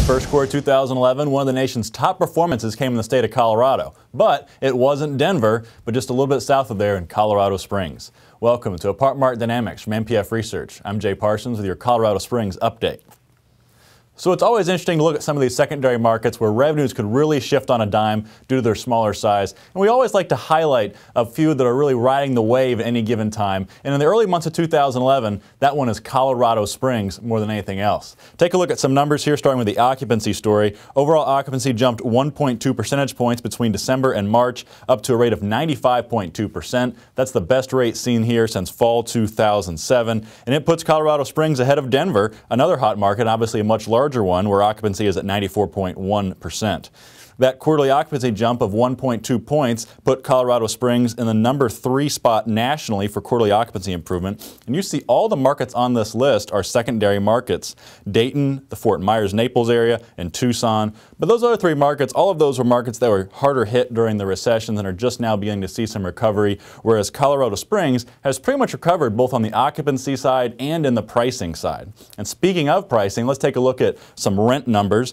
First quarter 2011, one of the nation's top performances came in the state of Colorado. But it wasn't Denver, but just a little bit south of there in Colorado Springs. Welcome to Apartment Market Dynamics from NPF Research. I'm Jay Parsons with your Colorado Springs update. So it's always interesting to look at some of these secondary markets where revenues could really shift on a dime due to their smaller size. And we always like to highlight a few that are really riding the wave at any given time. And in the early months of 2011, that one is Colorado Springs more than anything else. Take a look at some numbers here, starting with the occupancy story. Overall occupancy jumped 1.2 percentage points between December and March, up to a rate of 95.2%. That's the best rate seen here since fall 2007. And it puts Colorado Springs ahead of Denver, another hot market, obviously a much larger one, where occupancy is at 94.1%. That quarterly occupancy jump of 1.2 points put Colorado Springs in the number 3 spot nationally for quarterly occupancy improvement. And you see all the markets on this list are secondary markets. Dayton, the Fort Myers-Naples area, and Tucson. But those other 3 markets, all of those were markets that were harder hit during the recession and are just now beginning to see some recovery, whereas Colorado Springs has pretty much recovered both on the occupancy side and in the pricing side. And speaking of pricing, let's take a look at some rent numbers.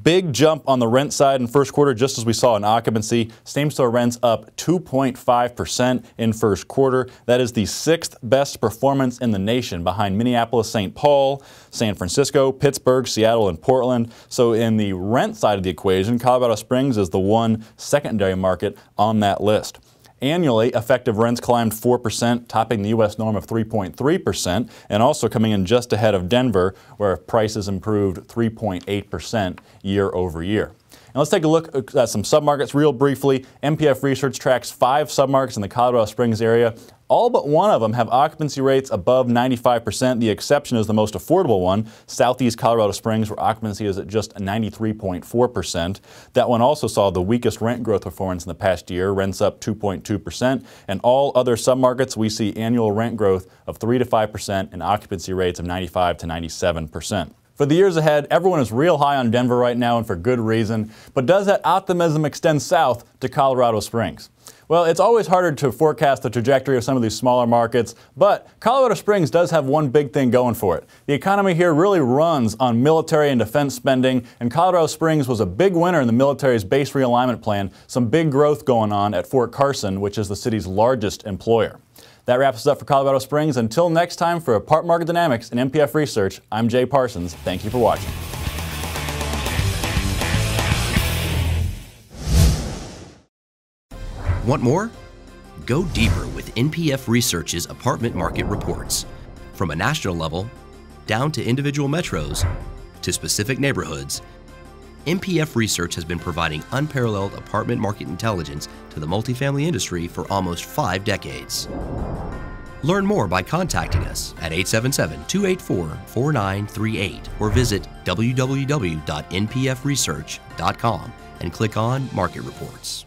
Big jump on the rent side in first quarter, just as we saw in occupancy. Same-store rents up 2.5% in first quarter. That is the 6th best performance in the nation, behind Minneapolis, St. Paul, San Francisco, Pittsburgh, Seattle, and Portland. So in the rent side of the equation, Colorado Springs is the one secondary market on that list. Annually, effective rents climbed 4%, topping the U.S. norm of 3.3%, and also coming in just ahead of Denver, where prices improved 3.8% year over year. Now let's take a look at some submarkets real briefly. NPF Research tracks 5 submarkets in the Colorado Springs area. All but one of them have occupancy rates above 95%. The exception is the most affordable one, Southeast Colorado Springs, where occupancy is at just 93.4%. That one also saw the weakest rent growth performance in the past year, rents up 2.2%. And all other submarkets, we see annual rent growth of 3 to 5% and occupancy rates of 95 to 97%. For the years ahead, everyone is real high on Denver right now, and for good reason. But does that optimism extend south to Colorado Springs? Well, it's always harder to forecast the trajectory of some of these smaller markets, but Colorado Springs does have one big thing going for it. The economy here really runs on military and defense spending, and Colorado Springs was a big winner in the military's base realignment plan. Some big growth going on at Fort Carson, which is the city's largest employer. That wraps us up for Colorado Springs. Until next time, for Apartment Market Dynamics and NPF Research, I'm Jay Parsons. Thank you for watching. Want more? Go deeper with NPF Research's apartment market reports. From a national level, down to individual metros, to specific neighborhoods, NPF Research has been providing unparalleled apartment market intelligence to the multifamily industry for almost 5 decades. Learn more by contacting us at 877-284-4938 or visit www.npfresearch.com and click on Market Reports.